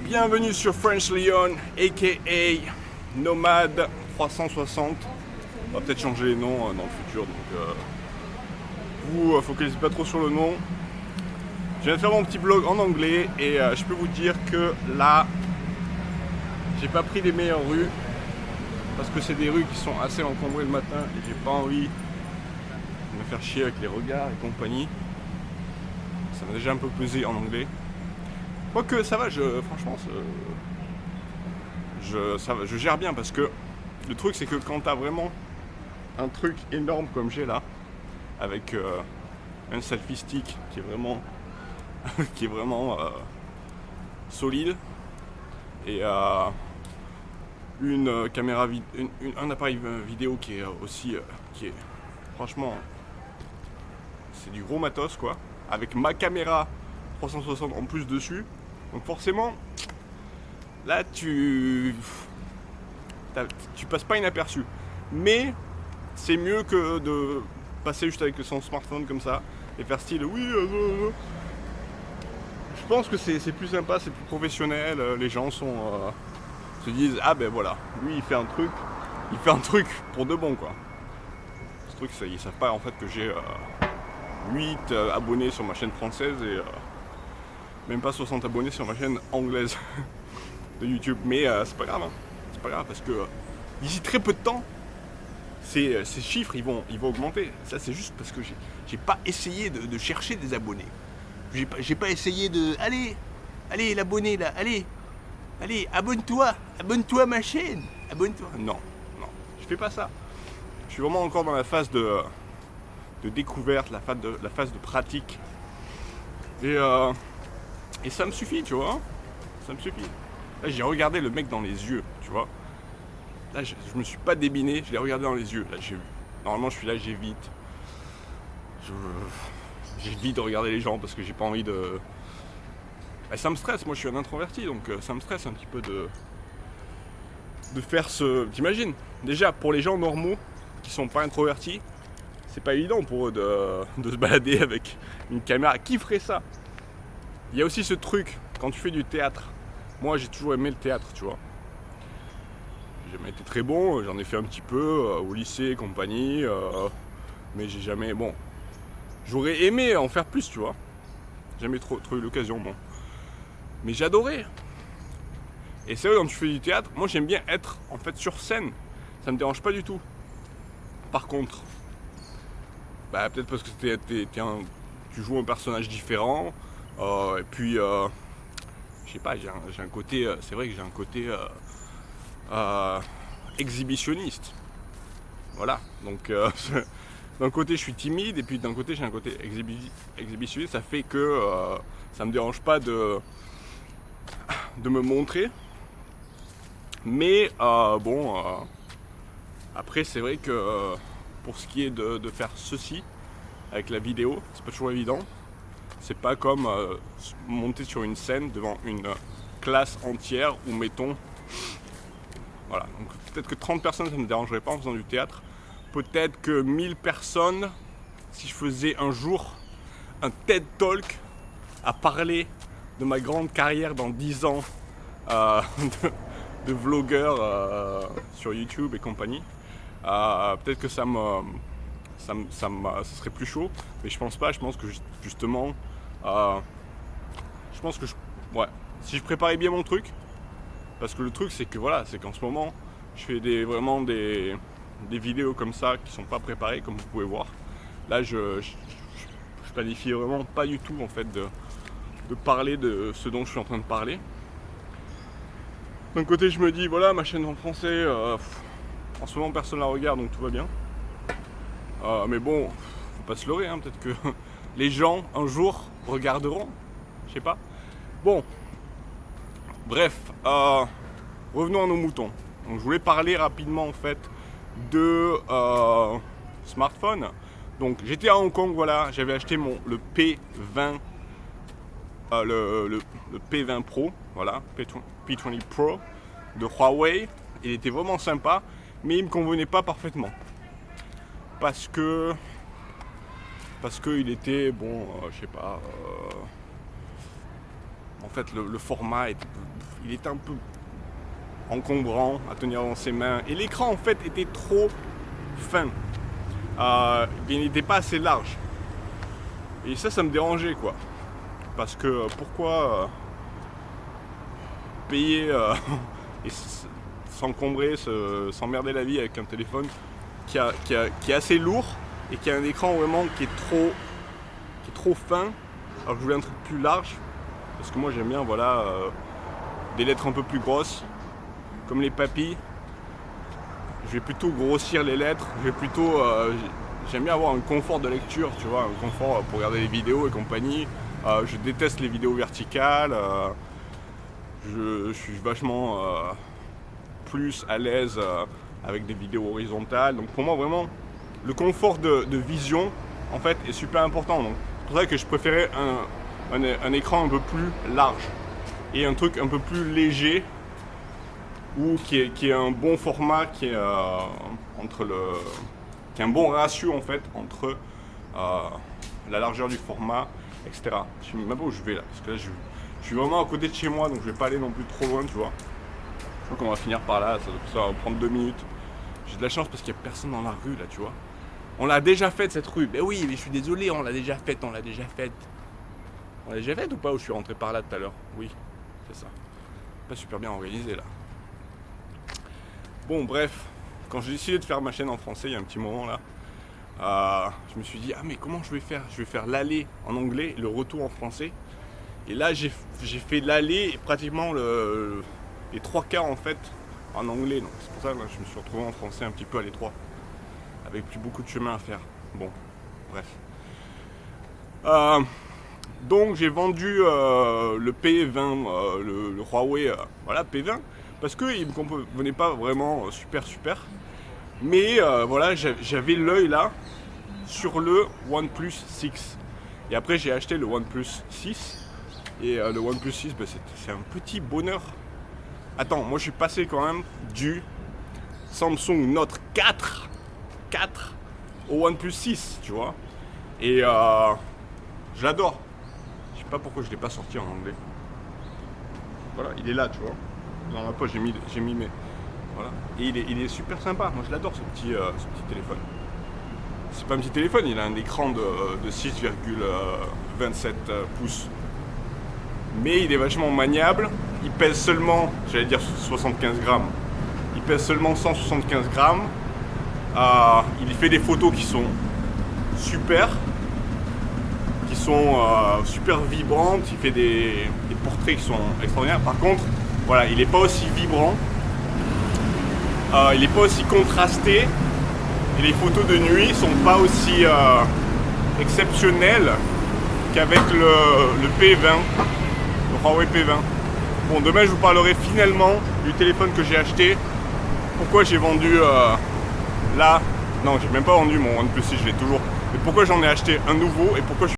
Bienvenue sur French Leon, aka Nomade 360. On va peut-être changer les noms dans le futur, donc vous focalisez pas trop sur le nom. Je viens de faire mon petit blog en anglais et je peux vous dire que là, j'ai pas pris les meilleures rues parce que c'est des rues qui sont assez encombrées le matin et j'ai pas envie de me faire chier avec les regards et compagnie. Ça m'a déjà un peu pesé en anglais. Quoique ça va, franchement, je gère bien parce que le truc c'est que quand t'as vraiment un truc énorme comme j'ai là, avec un selfie stick qui est vraiment solide et une caméra un appareil vidéo qui est aussi qui est franchement c'est du gros matos quoi, avec ma caméra 360 en plus dessus. Donc forcément, là tu passes pas inaperçu. Mais c'est mieux que de passer juste avec son smartphone comme ça et faire style oui. Je pense que c'est plus sympa, c'est plus professionnel. Les gens se disent ah ben voilà, lui il fait un truc pour de bon quoi. Ce truc, ça, ils savent pas en fait que j'ai 8 abonnés sur ma chaîne française et même pas 60 abonnés sur ma chaîne anglaise de YouTube. Mais c'est pas grave, hein. C'est pas grave parce que d'ici très peu de temps, ces chiffres ils vont augmenter. Ça c'est juste parce que j'ai pas essayé de chercher des abonnés. J'ai pas essayé de allez l'abonné là, allez abonne-toi à ma chaîne, abonne-toi. Non, je fais pas ça. Je suis vraiment encore dans la phase de découverte, la phase de pratique. Et ça me suffit, tu vois. Ça me suffit. Là, j'ai regardé le mec dans les yeux, tu vois. Là, je me suis pas débiné, je l'ai regardé dans les yeux. Là, normalement, je suis là, j'évite. J'évite de regarder les gens parce que j'ai pas envie de... Bah, ça me stresse, moi je suis un introverti, donc ça me stresse un petit peu de faire ce... T'imagines, déjà, pour les gens normaux qui sont pas introvertis, c'est pas évident pour eux de se balader avec une caméra. Qui ferait ça? Il y a aussi ce truc, quand tu fais du théâtre. Moi, j'ai toujours aimé le théâtre, tu vois. J'ai jamais été très bon, j'en ai fait un petit peu au lycée et compagnie. Mais j'ai jamais... Bon, j'aurais aimé en faire plus, tu vois. Jamais trop eu l'occasion, bon. Mais j'adorais. Et c'est vrai, quand tu fais du théâtre, moi j'aime bien être en fait sur scène. Ça me dérange pas du tout. Par contre, bah, peut-être parce que tu joues un personnage différent. Et puis, je sais pas, j'ai un côté, c'est vrai que j'ai un côté exhibitionniste. Voilà, donc d'un côté je suis timide et puis d'un côté j'ai un côté exhibitionniste. Ça fait que ça me dérange pas de me montrer. Mais après c'est vrai que pour ce qui est de faire ceci avec la vidéo, c'est pas toujours évident. C'est pas comme monter sur une scène devant une classe entière où mettons... Voilà, donc peut-être que 30 personnes ça ne me dérangerait pas en faisant du théâtre. Peut-être que 1000 personnes, si je faisais un jour un TED Talk à parler de ma grande carrière dans 10 ans de vlogueur sur YouTube et compagnie, peut-être que ça serait plus chaud, mais je pense pas. Je pense que justement, si je préparais bien mon truc, parce que le truc c'est que voilà, c'est qu'en ce moment je fais vraiment des vidéos comme ça qui sont pas préparées comme vous pouvez voir. Là je planifie vraiment pas du tout en fait de parler de ce dont je suis en train de parler. D'un côté je me dis voilà, ma chaîne en français, en ce moment personne la regarde donc tout va bien. Mais bon, faut pas se leurrer, hein, peut-être que les gens un jour regarderont, je sais pas. Bon, bref, revenons à nos moutons. Donc je voulais parler rapidement en fait de smartphone. Donc j'étais à Hong Kong, voilà, j'avais acheté le P20, le P20 Pro, voilà, P20 Pro de Huawei. Il était vraiment sympa, mais il me convenait pas parfaitement. Parce que il était bon, je sais pas. En fait, le format était il était un peu encombrant à tenir dans ses mains. Et l'écran en fait était trop fin. Il n'était pas assez large. Et ça me dérangeait quoi. Parce que pourquoi payer et s'encombrer, s'emmerder la vie avec un téléphone qui est assez lourd et qui a un écran vraiment qui est trop fin, alors que je voulais un truc plus large. Parce que moi j'aime bien des lettres un peu plus grosses, comme les papilles. Je vais plutôt grossir les lettres, j'aime bien avoir un confort de lecture, tu vois, un confort pour regarder les vidéos et compagnie. Je déteste les vidéos verticales, je suis vachement plus à l'aise avec des vidéos horizontales. Donc pour moi vraiment, le confort de vision en fait est super important. Donc c'est pour ça que je préférais un écran un peu plus large et un truc un peu plus léger ou qui est un bon format, qui est un bon ratio en fait entre la largeur du format, etc. Je sais même pas où je vais là, parce que là je suis vraiment à côté de chez moi, donc je vais pas aller non plus trop loin, tu vois. Je crois qu'on va finir par là, ça va prendre 2 minutes. J'ai de la chance parce qu'il n'y a personne dans la rue là, tu vois. On l'a déjà faite cette rue. Ben oui, mais je suis désolé, on l'a déjà faite. On l'a déjà faite ou pas, où je suis rentré par là tout à l'heure? Oui, c'est ça. Pas super bien organisé là. Bon bref, quand j'ai décidé de faire ma chaîne en français il y a un petit moment là, je me suis dit mais comment je vais faire? Je vais faire l'aller en anglais, le retour en français. Et là j'ai fait l'aller et pratiquement les 3/4 en fait en anglais. Donc c'est pour ça que je me suis retrouvé en français un petit peu à l'étroit, avec plus beaucoup de chemin à faire. Bon, bref. Donc j'ai vendu le P20, le Huawei P20, parce qu'il ne me convenait pas vraiment super. Mais j'avais l'œil là sur le OnePlus 6. Et après j'ai acheté le OnePlus 6. Et le OnePlus 6, c'est un petit bonheur. Attends, moi je suis passé quand même du Samsung Note 4 au OnePlus 6, tu vois. Et je l'adore. Je sais pas pourquoi je ne l'ai pas sorti en anglais. Voilà, il est là, tu vois. Dans ma poche, j'ai mis mes... Voilà. Et il est super sympa. Moi, je l'adore, ce petit téléphone. C'est pas un petit téléphone, il a un écran de 6,27 pouces. Mais il est vachement maniable. Il pèse seulement, j'allais dire 75 grammes. Il pèse seulement 175 grammes. Il fait des photos qui sont super. Qui sont super vibrantes. Il fait des portraits qui sont extraordinaires. Par contre, voilà, il n'est pas aussi vibrant. Il n'est pas aussi contrasté. Et les photos de nuit sont pas aussi exceptionnelles qu'avec le P20, le Huawei P20. Bon, demain je vous parlerai finalement du téléphone que j'ai acheté. Pourquoi j'ai vendu là. Non, j'ai même pas vendu mon OnePlus 6, je l'ai toujours. Mais pourquoi j'en ai acheté un nouveau et pourquoi je